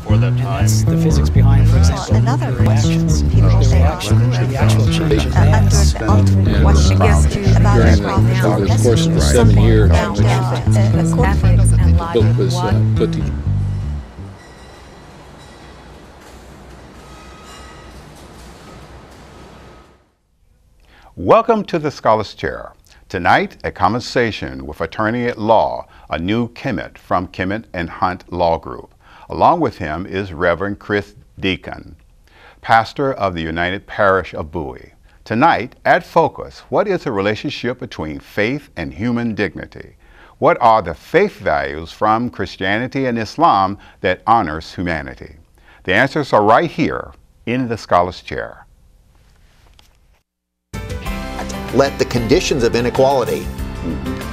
for that time. That's the physics behind, for example, another reactions. question people The say reaction, the actual change in under mass. the ultimate question about During the father's course of 7 years, the Ethics and logic. book was put together. Welcome to the Scholar's Chair. Tonight, a conversation with attorney at law, Anu Kemet from Kemet and Hunt Law Group. Along with him is Reverend Chris Deacon, pastor of the United Parish of Bowie. Tonight, at Focus, what is the relationship between faith and human dignity? What are the faith values from Christianity and Islam that honors humanity? The answers are right here in the Scholar's Chair. Let the conditions of inequality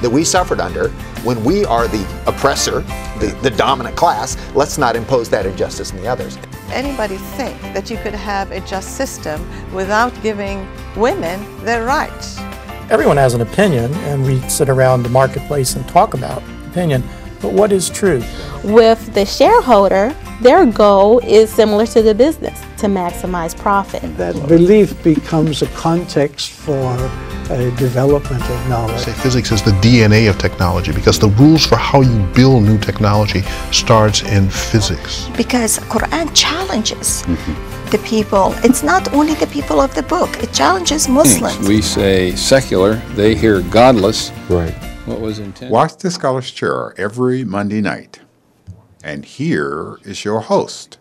that we suffered under, when we are the oppressor, the dominant class, let's not impose that injustice on the others. Anybody think that you could have a just system without giving women their rights? Everyone has an opinion, and we sit around the marketplace and talk about opinion, but what is true? With the shareholder, their goal is similar to the business, to maximize profit. That belief becomes a context for a development of knowledge. Say physics is the DNA of technology because the rules for how you build new technology starts in physics. Because Quran challenges the people. It's not only the people of the book, it challenges Muslims. We say secular, they hear godless. Right. What was intended? Watch the Scholar's Chair every Monday night. And here is your host.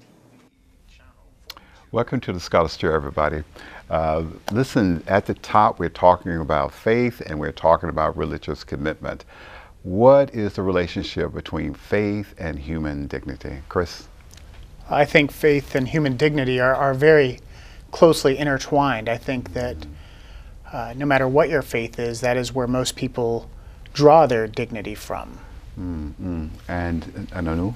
Welcome to the Scholar's Chair, everybody. Listen, at the top, we're talking about faith and we're talking about religious commitment. What is the relationship between faith and human dignity? Chris? I think faith and human dignity are very closely intertwined. I think that no matter what your faith is, that is where most people draw their dignity from. And Anu?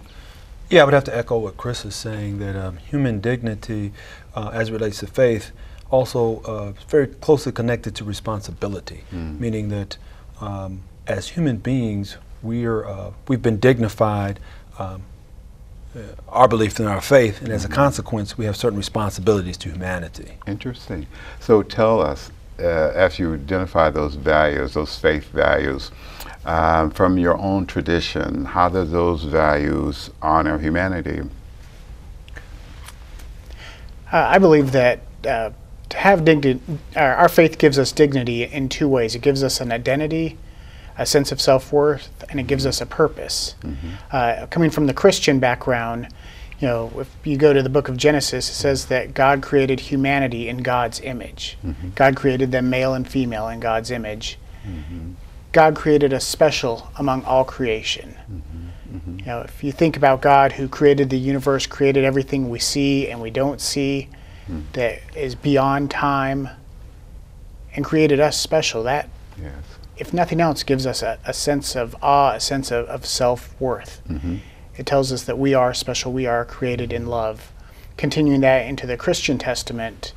Yeah, I would have to echo what Chris is saying, that human dignity, as it relates to faith, also very closely connected to responsibility, meaning that as human beings, we've been dignified, our belief in our faith, and as a consequence, we have certain responsibilities to humanity. Interesting. So tell us, as you identify those values, those faith values, from your own tradition, how do those values honor humanity? I believe that to have dignity, our faith gives us dignity in two ways. It gives us an identity, a sense of self-worth, and it gives us a purpose. Coming from the Christian background, you know, if you go to the book of Genesis, it says that God created humanity in God's image. God created them male and female in God's image. God created us special among all creation. You know, if you think about God, who created the universe, created everything we see and we don't see, that is beyond time, and created us special, that, if nothing else, gives us a sense of awe, a sense of self-worth. It tells us that we are special, we are created in love. Continuing that into the Christian Testament,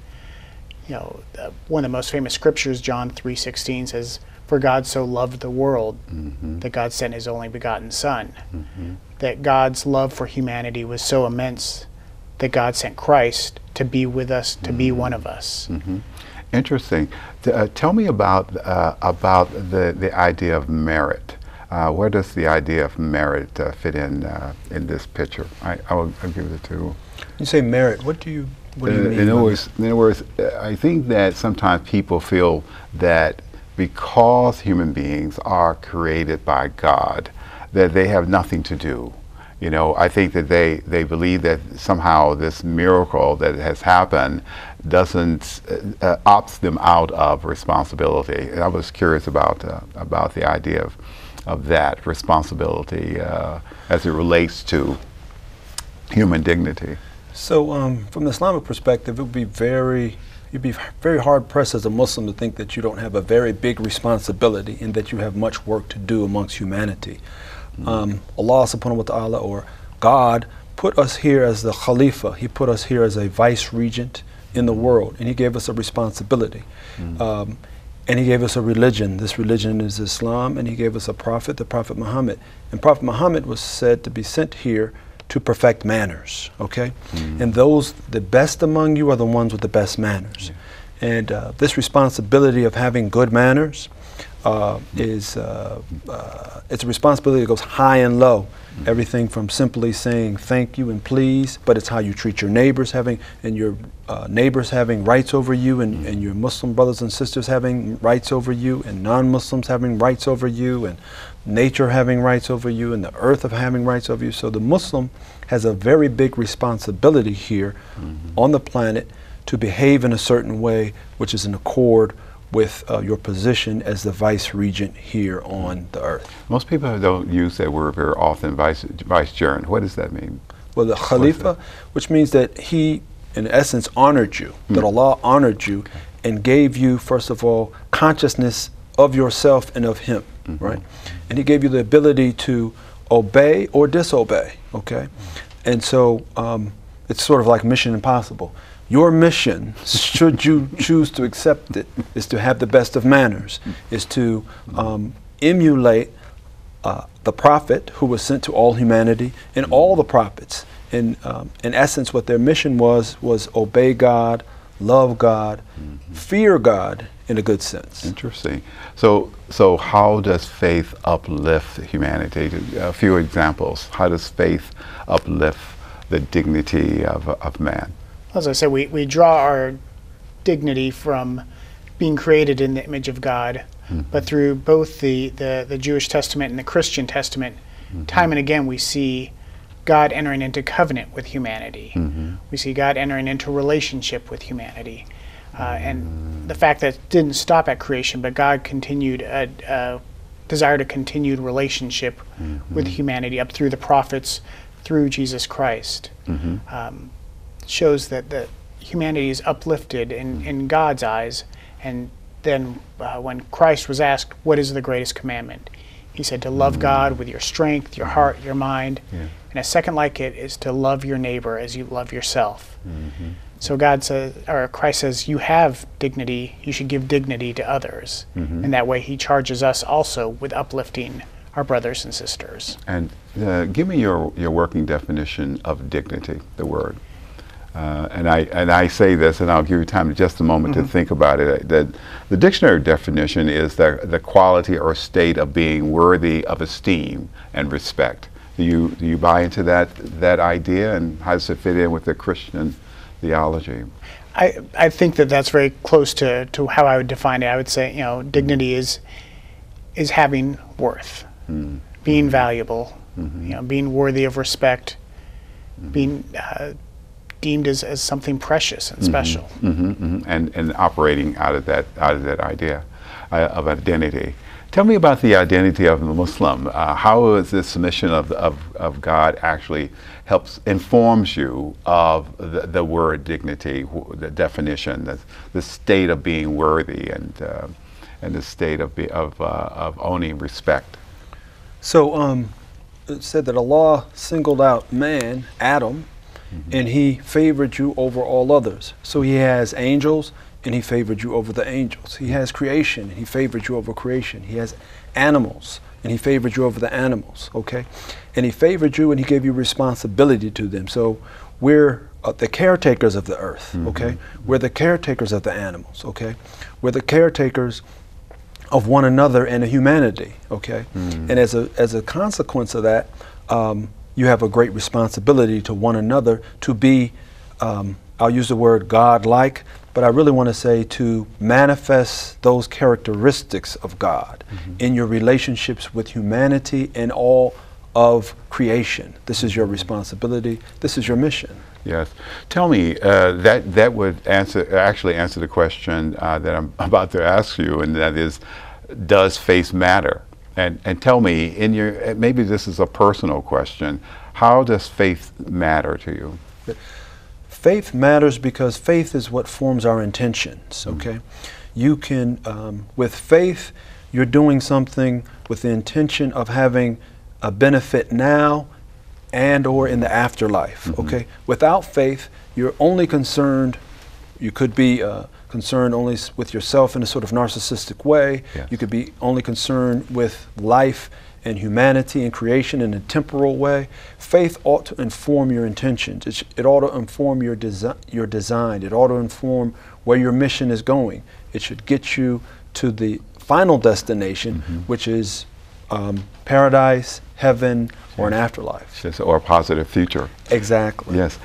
you know, one of the most famous scriptures, John 3:16, says, "For God so loved the world that God sent his only begotten Son." That God's love for humanity was so immense that God sent Christ to be with us, to be one of us. Interesting. Tell me about the idea of merit. Where does the idea of merit fit in this picture? I'll give it to. You say merit. What do you mean? In other words, I think that sometimes people feel that because human beings are created by God, that they have nothing to do. You know, I think that they believe that somehow this miracle that has happened doesn't opts them out of responsibility. And I was curious about the idea of that responsibility as it relates to human dignity. So, from the Islamic perspective, you'd be very hard pressed as a Muslim to think that you don't have a very big responsibility and that you have much work to do amongst humanity. Allah subhanahu wa ta'ala, or God, put us here as the Khalifa. He put us here as a vice regent in the world, and he gave us a responsibility. And he gave us a religion. This religion is Islam, and he gave us a prophet, the Prophet Muhammad. And Prophet Muhammad was said to be sent here to perfect manners, okay? And those, the best among you are the ones with the best manners. And this responsibility of having good manners it's a responsibility that goes high and low. Everything from simply saying thank you and please, but it's how you treat your neighbors, and your neighbors having rights over you, and your Muslim brothers and sisters having rights over you, and non-Muslims having rights over you, and nature having rights over you, and the earth of having rights over you. So the Muslim has a very big responsibility here on the planet to behave in a certain way which is in accord with your position as the vice regent here on the earth. Most people don't use that word very often, vicegerent. What does that mean? Well, the Khalifa, which means that he, in essence, honored you, that Allah honored you and gave you, first of all, consciousness of yourself and of Him, right? And He gave you the ability to obey or disobey, okay? And so it's sort of like Mission Impossible. Your mission, should you choose to accept it, is to have the best of manners, is to emulate the prophet who was sent to all humanity and all the prophets. In essence, what their mission was obey God, love God, fear God in a good sense. Interesting. So how does faith uplift humanity? A few examples. How does faith uplift the dignity of man? As I said, we draw our dignity from being created in the image of God, but through both the Jewish Testament and the Christian Testament, time and again we see God entering into covenant with humanity. We see God entering into relationship with humanity. And the fact that it didn't stop at creation, but God continued a desire to continued relationship with humanity up through the prophets, through Jesus Christ. Shows that humanity is uplifted in God's eyes. And then when Christ was asked, what is the greatest commandment? He said to love God with your strength, your heart, your mind. And a second like it is to love your neighbor as you love yourself. So God says, or Christ says, you have dignity, you should give dignity to others. And that way He charges us also with uplifting our brothers and sisters. And give me your working definition of dignity, the word. And I say this, and I'll give you time in just a moment to think about it. The dictionary definition is the quality or state of being worthy of esteem and respect. Do you buy into that idea, and how does it fit in with the Christian theology? I think that's very close to how I would define it. I would say, dignity is having worth, being valuable, being worthy of respect, being deemed as something precious and special, and operating out of that idea of identity. Tell me about the identity of the Muslim. How is this submission of God actually informs you of the word dignity, the definition, the state of being worthy, and the state of owning respect? So it said that Allah singled out man, Adam, and He favored you over all others. So He has angels, and He favored you over the angels. He has creation, and He favored you over creation. He has animals, and He favored you over the animals, okay? And He favored you, and He gave you responsibility to them. So we're the caretakers of the earth, okay? We're the caretakers of the animals, okay? We're the caretakers of one another and of humanity, okay? And as a consequence of that, you have a great responsibility to one another to be, I'll use the word God-like, but I really want to say to manifest those characteristics of God in your relationships with humanity and all of creation. This is your responsibility. This is your mission. Yes. Tell me, that would actually answer the question that I'm about to ask you, and that is, does faith matter? And tell me, maybe this is a personal question, how does faith matter to you? Faith matters because faith is what forms our intentions, okay? You can, with faith, you're doing something with the intention of having a benefit now and or in the afterlife, okay? Without faith, you're only concerned, you could be concerned only with yourself in a sort of narcissistic way. You could be only concerned with life and humanity and creation in a temporal way, faith ought to inform your intentions. It ought to inform your design. It ought to inform where your mission is going. It should get you to the final destination, which is paradise, heaven, or an afterlife. Yes, or a positive future. Exactly. Yes.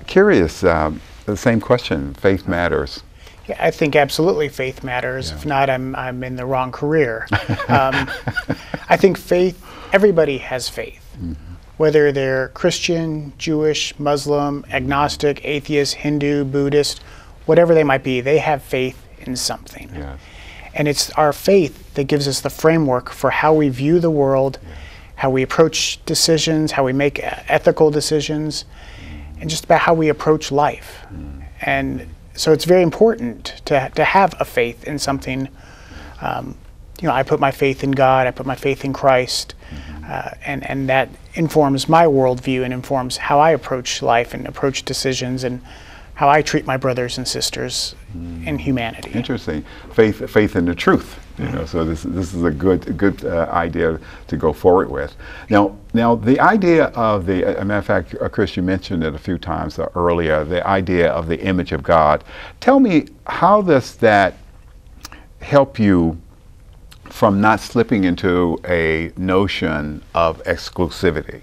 Curious, the same question, faith matters. Yeah, I think absolutely faith matters. Yeah. If not, I'm in the wrong career. I think faith, everybody has faith. Whether they're Christian, Jewish, Muslim, agnostic, atheist, Hindu, Buddhist, whatever they might be, they have faith in something. Yes. And it's our faith that gives us the framework for how we view the world, how we approach decisions, how we make ethical decisions, and just about how we approach life. And so it's very important to have a faith in something. You know, I put my faith in God, I put my faith in Christ, and that informs my worldview and informs how I approach life and approach decisions and how I treat my brothers and sisters in humanity. Interesting. Faith in the truth. You know, so this is a good idea to go forward with. Now the idea of the, as a matter of fact, Chris, you mentioned it a few times earlier, the idea of the image of God. Tell me, how does that help you from not slipping into a notion of exclusivity?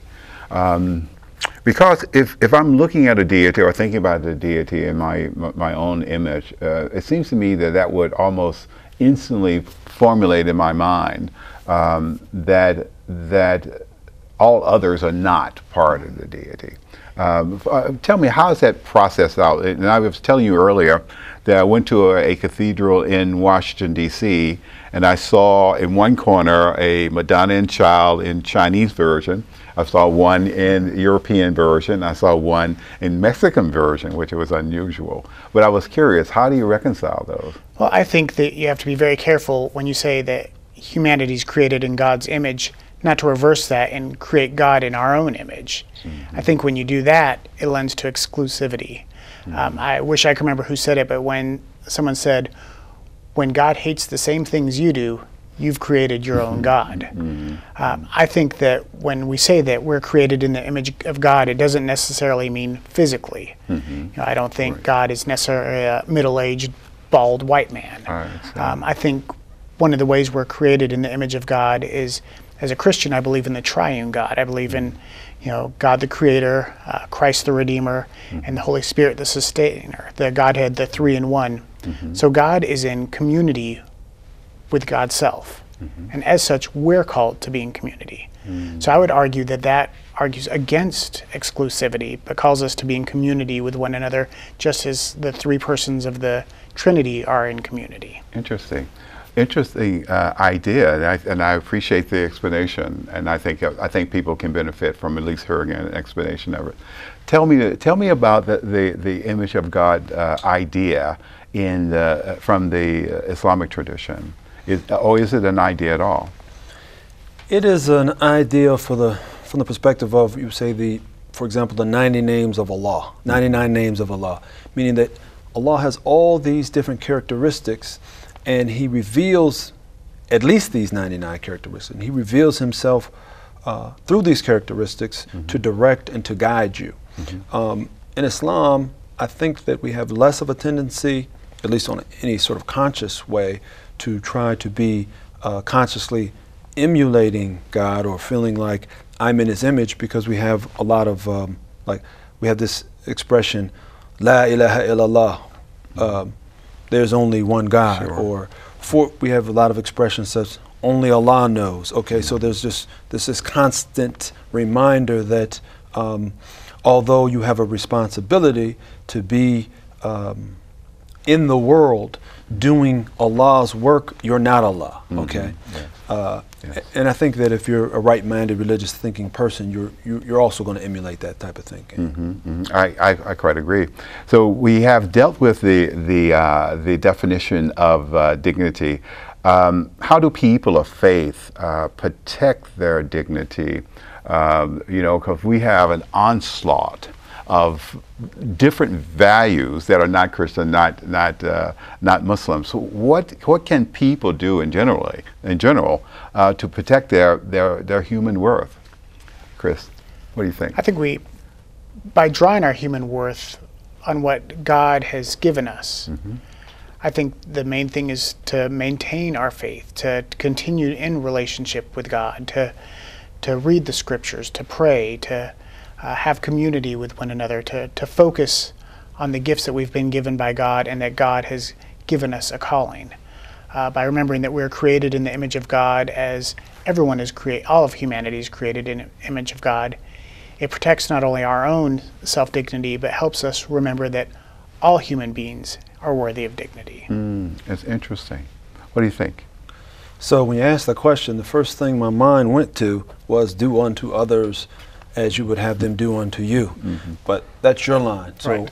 Because if I'm looking at a deity or thinking about the deity in my own image, it seems to me that would almost instantly formulate in my mind that all others are not part of the deity. Tell me, how is that processed out? And I was telling you earlier that I went to a cathedral in Washington, D.C., and I saw in one corner a Madonna and Child in Chinese version. I saw one in European version. I saw one in Mexican version, which was unusual. But I was curious, how do you reconcile those? Well, I think that you have to be very careful when you say that humanity is created in God's image, not to reverse that and create God in our own image. I think when you do that, it lends to exclusivity. I wish I could remember who said it, but when someone said, when God hates the same things you do, you've created your own God. I think that when we say that we're created in the image of God, it doesn't necessarily mean physically. You know, I don't think God is necessarily a middle-aged, bald white man. I think one of the ways we're created in the image of God is, as a Christian, I believe in the triune God. I believe in, you know, God the Creator, Christ the Redeemer, and the Holy Spirit the Sustainer, the Godhead, the three in one. So God is in community with God's self. And as such, we're called to be in community. So I would argue that argues against exclusivity, but calls us to be in community with one another, just as the three persons of the Trinity are in community. Interesting. Interesting idea, and I appreciate the explanation, and I think people can benefit from at least hearing an explanation of it. Tell me about the image of God idea from the Islamic tradition. Or is it an idea at all? It is an idea from the perspective of, you say, for example, the 90 names of Allah, 99 names of Allah, meaning that Allah has all these different characteristics, and He reveals at least these 99 characteristics. And He reveals Himself through these characteristics to direct and to guide you. In Islam, I think that we have less of a tendency, at least on any sort of conscious way, to try to be consciously emulating God or feeling like I'm in His image, because we have a lot of, we have this expression, La ilaha illallah, there's only one God, or we have a lot of expressions such, only Allah knows. Okay, so there's this constant reminder that although you have a responsibility to be in the world doing Allah's work, you're not Allah. Okay, and I think that if you're a right-minded, religious thinking person, you're also going to emulate that type of thinking. I quite agree. So we have dealt with the definition of dignity. How do people of faith protect their dignity? You know, because we have an onslaught of different values that are not Christian, not Muslim. So what can people do in general to protect their human worth? Chris, what do you think? I think by drawing our human worth on what God has given us, I think the main thing is to maintain our faith, to continue in relationship with God, to read the scriptures, to pray, to have community with one another, to focus on the gifts that we've been given by God and that God has given us a calling. By remembering that we're created in the image of God, as everyone is all of humanity is created in the image of God. It protects not only our own self-dignity, but helps us remember that all human beings are worthy of dignity. That's interesting. What do you think? So when you asked the question, the first thing my mind went to was do unto others as you would have them do unto you. But that's your line. So Right.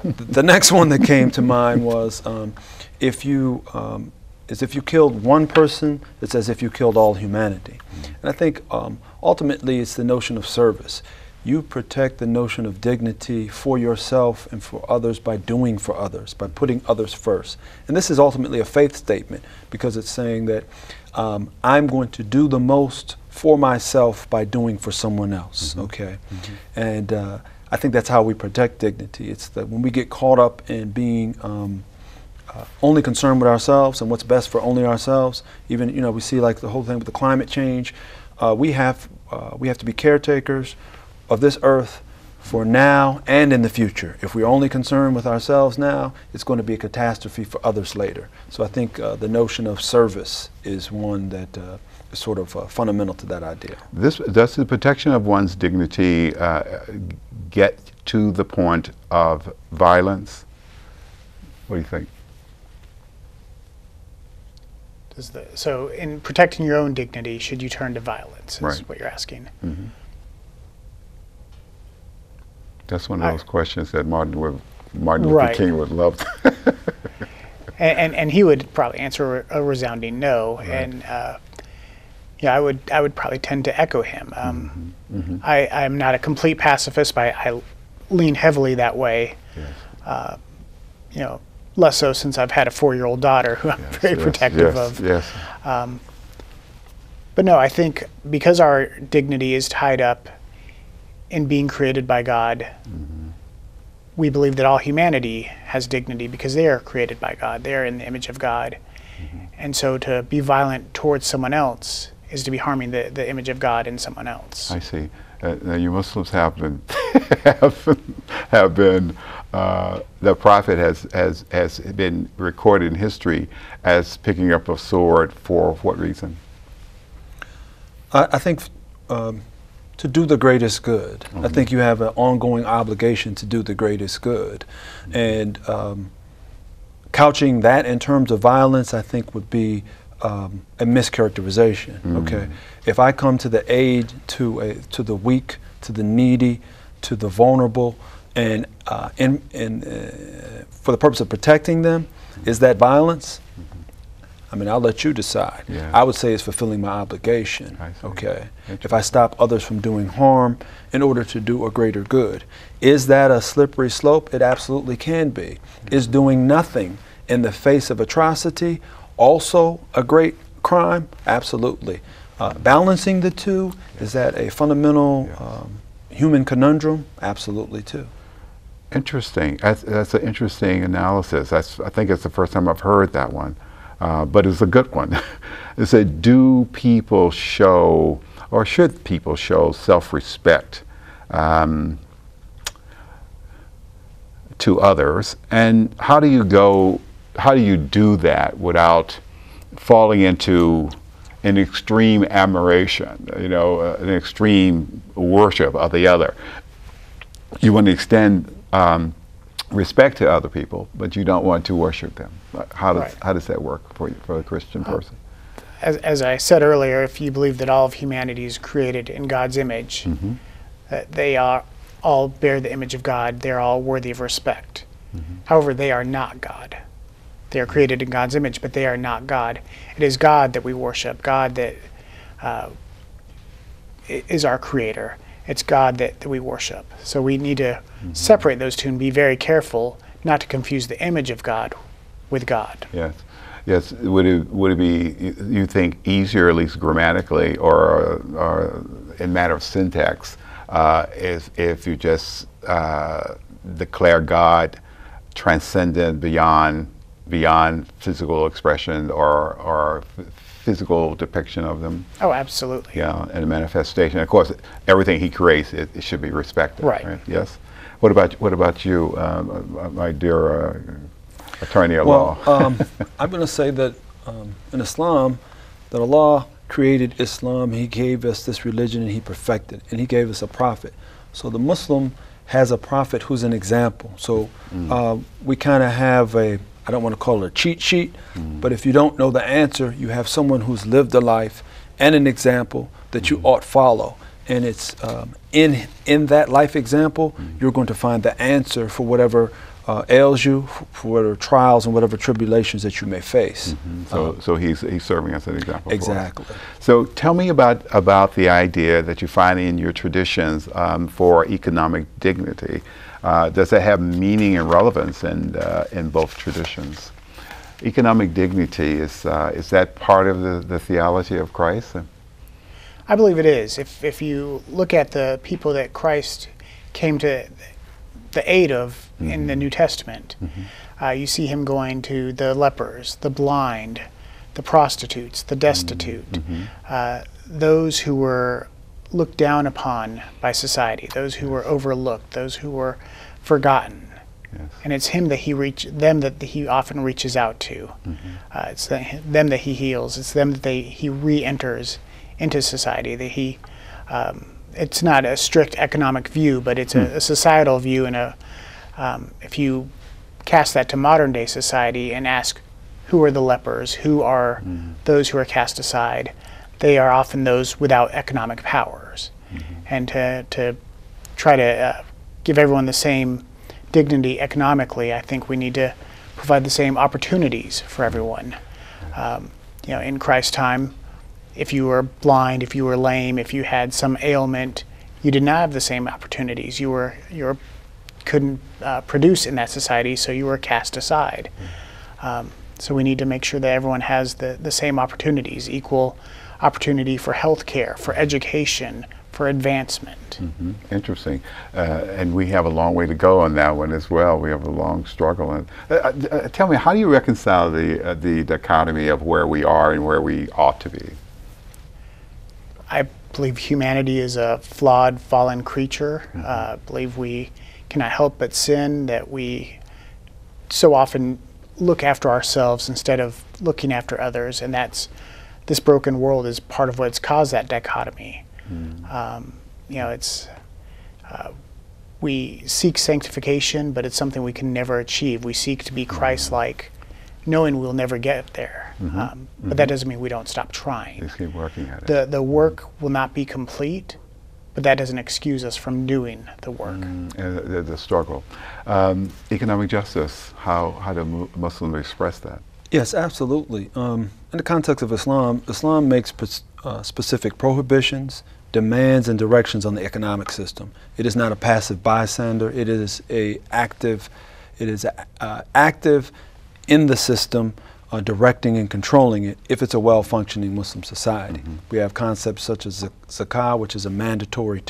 The next one that came to mind was if you killed one person, it's as if you killed all humanity. And I think ultimately it's the notion of service. You protect the notion of dignity for yourself and for others by doing for others, by putting others first. And this is ultimately a faith statement, because it's saying that I'm going to do the most for myself by doing for someone else, okay? And I think that's how we protect dignity. It's that when we get caught up in being only concerned with ourselves and what's best for only ourselves, even, we see like the whole thing with the climate change, we have to be caretakers of this earth for now and in the future. If we're only concerned with ourselves now, it's going to be a catastrophe for others later. So I think the notion of service is one that is sort of fundamental to that idea. Does the protection of one's dignity get to the point of violence? What do you think? So in protecting your own dignity, should you turn to violence, is Right. what you're asking. That's one of those questions that Martin Luther Right. King would love. And he would probably answer a resounding no. Right. And I would probably tend to echo him. I'm not a complete pacifist, but I lean heavily that way. Yes. Less so since I've had a 4-year-old daughter who I'm very protective of. Yes. But no, I think because our dignity is tied up in being created by God, we believe that all humanity has dignity because they are created by God. They are in the image of God. And so to be violent towards someone else is to be harming the image of God in someone else. I see. Now you Muslims have been the prophet has been recorded in history as picking up a sword for what reason? I think to do the greatest good. I think you have an ongoing obligation to do the greatest good. And couching that in terms of violence, I think would be a mischaracterization. Okay, if I come to the aid to the weak, to the needy, to the vulnerable, and for the purpose of protecting them, is that violence? I mean, I'll let you decide. Yeah. I would say it's fulfilling my obligation. I see. Okay, if I stop others from doing harm in order to do a greater good, is that a slippery slope? It absolutely can be. Is doing nothing in the face of atrocity also a great crime? Absolutely. Balancing the two, is that a fundamental human conundrum? Absolutely too. Interesting. That's an interesting analysis. I think it's the first time I've heard that one, but it's a good one. It said, do people show, or should people show, self-respect to others? And how do you do that without falling into an extreme admiration, an extreme worship of the other? You want to extend respect to other people, but you don't want to worship them. How does that work for a Christian person? As I said earlier, if you believe that all of humanity is created in God's image, that they all bear the image of God, they're all worthy of respect. However, they are not God. They are created in God's image, but they are not God. It is God that we worship, God that is our creator. It's God that we worship. So we need to separate those two and be very careful not to confuse the image of God with God. Yes. Yes. Would it be, you think, easier, at least grammatically, or in matter of syntax, if you just declare God transcendent beyond physical expression or physical depiction of them? Oh, absolutely. Yeah, and a manifestation. Of course, everything He creates, it should be respected. Right. Yes. What about you, my dear attorney at law? I'm going to say that in Islam, that Allah created Islam. He gave us this religion, and He perfected, and He gave us a prophet. So the Muslim has a prophet who's an example. So we kind of have I don't want to call it a cheat sheet, but if you don't know the answer, you have someone who's lived a life and an example that you ought follow. And it's in that life example, you're going to find the answer for whatever ails you, for whatever trials and whatever tribulations that you may face. So he's serving as an example. Exactly. For us. So tell me about the idea that you find in your traditions for economic dignity. Does that have meaning and relevance in both traditions? Economic dignity, is that part of the theology of Christ? I believe it is. If you look at the people that Christ came to the aid of in the New Testament, you see Him going to the lepers, the blind, the prostitutes, the destitute, those who were looked down upon by society, those who were overlooked, those who were forgotten. Yes. And it's them that He often reaches out to. It's them that He heals. It's them that He re-enters into society. That He, it's not a strict economic view, but it's a societal view. And if you cast that to modern day society and ask, who are the lepers? Who are those who are cast aside? They are often those without economic powers. And to try to give everyone the same dignity economically, I think we need to provide the same opportunities for everyone. In Christ's time, if you were blind, if you were lame, if you had some ailment, you did not have the same opportunities. You couldn't produce in that society, so you were cast aside. So we need to make sure that everyone has the same opportunities, equal opportunity for health care, for education, for advancement. Interesting. And we have a long way to go on that one as well. We have a long struggle. And tell me, how do you reconcile the dichotomy of where we are and where we ought to be? I believe humanity is a flawed, fallen creature. I believe we cannot help but sin, that we so often look after ourselves instead of looking after others, and this broken world is part of what's caused that dichotomy. We seek sanctification, but it's something we can never achieve. We seek to be Christ-like, knowing we'll never get there. But that doesn't mean we don't stop trying. Just keep working at it. The work will not be complete, but that doesn't excuse us from doing the work. The struggle. Economic justice, how do Muslims express that? Yes, absolutely. In the context of Islam, Islam makes specific prohibitions, demands, and directions on the economic system. It is not a passive bystander. It is active in the system, directing and controlling it if it's a well-functioning Muslim society. We have concepts such as zakah, which is a mandatory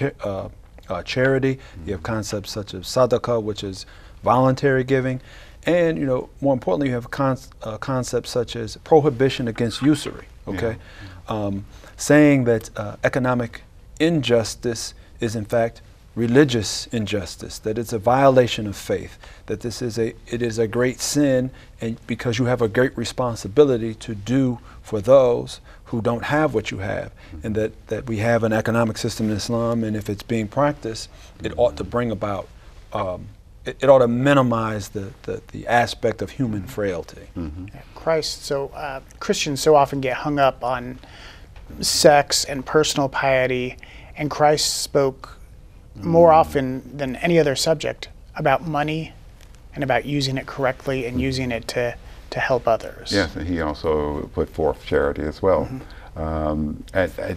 charity. You have concepts such as sadaqah, which is voluntary giving. And more importantly, you have concepts such as prohibition against usury. Okay, saying that economic injustice is in fact religious injustice, that it's a violation of faith, that it is a great sin, and because you have a great responsibility to do for those who don't have what you have, and that we have an economic system in Islam, and if it's being practiced, it ought to bring about it ought to minimize the aspect of human frailty. Christians so often get hung up on sex and personal piety, and Christ spoke more often than any other subject about money and about using it correctly and using it to help others. Yes, and he also put forth charity as well.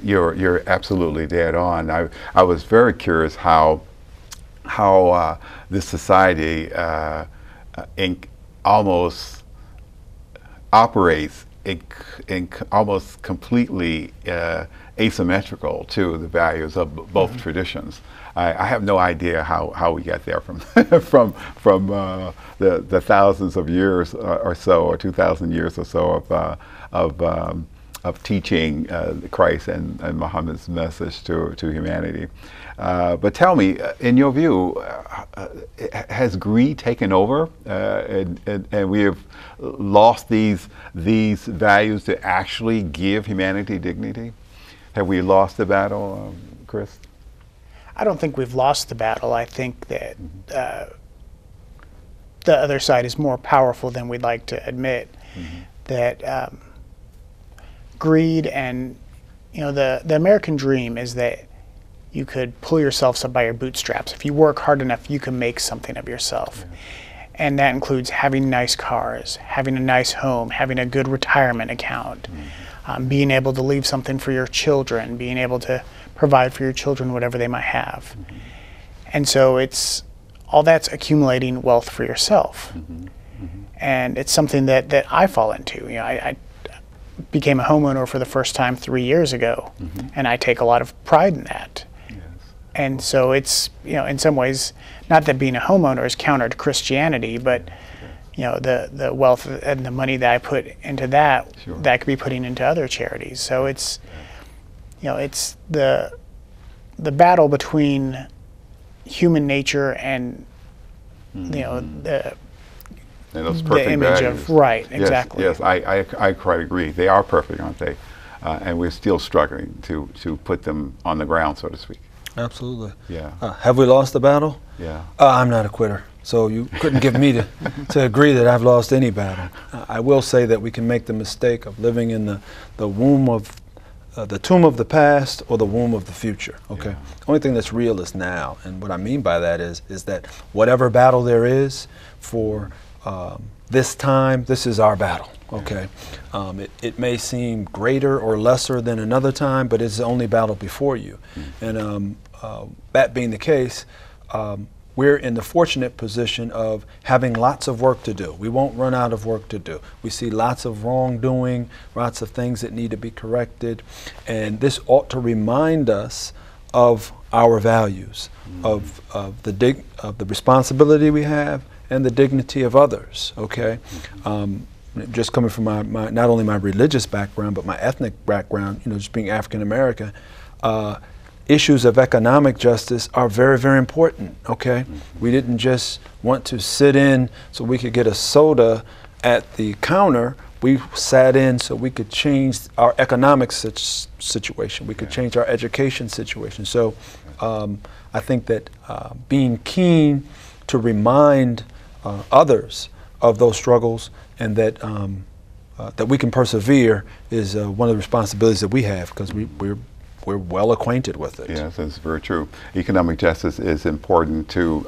You're absolutely dead on. I was very curious how this society almost operates in almost completely asymmetrical to the values of both traditions. I have no idea how we got there from from the thousands of years or so, or 2,000 years or so of teaching Christ and Muhammad's message to humanity. But tell me, in your view, has greed taken over, and we have lost these values to actually give humanity dignity? Have we lost the battle, Chris? I don't think we've lost the battle. I think that the other side is more powerful than we'd like to admit. That greed and, the American dream is that you could pull yourself up by your bootstraps. If you work hard enough, you can make something of yourself. And that includes having nice cars, having a nice home, having a good retirement account, being able to leave something for your children, being able to provide for your children whatever they might have. And so it's all that's accumulating wealth for yourself. And it's something that I fall into. I became a homeowner for the first time 3 years ago, and I take a lot of pride in that. And so it's, in some ways, not that being a homeowner is counter to Christianity, but the wealth and the money that I put into that, that could be putting into other charities. So it's, it's the battle between human nature and, the and those perfect image values. of, right, exactly. Yes, I quite agree. They are perfect, aren't they? And we're still struggling to put them on the ground, so to speak. Absolutely. Yeah. Have we lost the battle? Yeah. I'm not a quitter, so you couldn't give me to agree that I've lost any battle. I will say that we can make the mistake of living in the womb of the tomb of the past or the womb of the future. Okay. Yeah. The only thing that's real is now, and what I mean by that is that whatever battle there is for this time, this is our battle. Okay. It may seem greater or lesser than another time, but it's the only battle before you. And that being the case, we're in the fortunate position of having lots of work to do. We won't run out of work to do. We see lots of wrongdoing, lots of things that need to be corrected, and this ought to remind us of our values, of the responsibility we have, and the dignity of others. Okay. Just coming from my not only my religious background but my ethnic background, just being African American, issues of economic justice are very, very important. Okay, we didn't just want to sit in so we could get a soda at the counter. We sat in so we could change our economic situation. We could change our education situation. So I think that being keen to remind others of those struggles and that that we can persevere is one of the responsibilities that we have, because we're well acquainted with it. Yes, that's very true. Economic justice is important to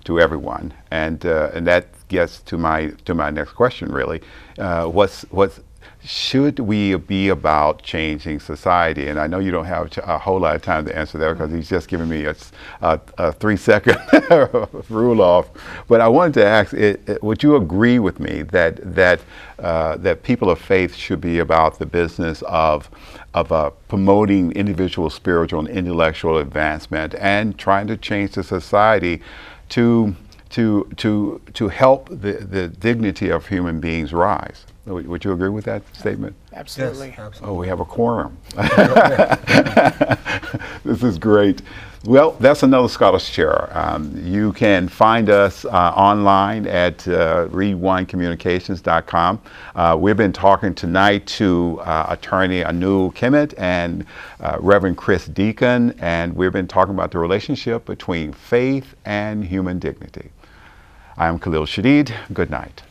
everyone, and that gets to my next question. Really, what's should we be about changing society? And I know you don't have a whole lot of time to answer that, because he's just given me a 3-second rule off. But I wanted to ask, would you agree with me that people of faith should be about the business of promoting individual spiritual and intellectual advancement and trying to change the society to help the dignity of human beings rise? Would you agree with that statement? Absolutely. Yes, absolutely. Oh, we have a quorum. This is great. Well, that's another Scholars Chair. You can find us online at read1communications.com. We've been talking tonight to attorney Anu Kemet and Reverend Chris Deacon, and we've been talking about the relationship between faith and human dignity. I am Khalil Shadid. Good night.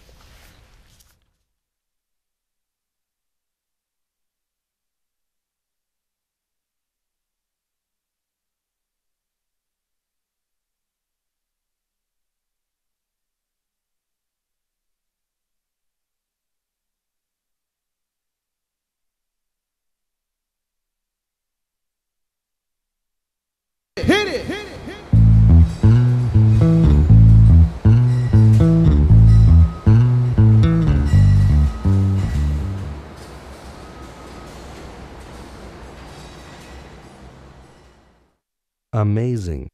amazing.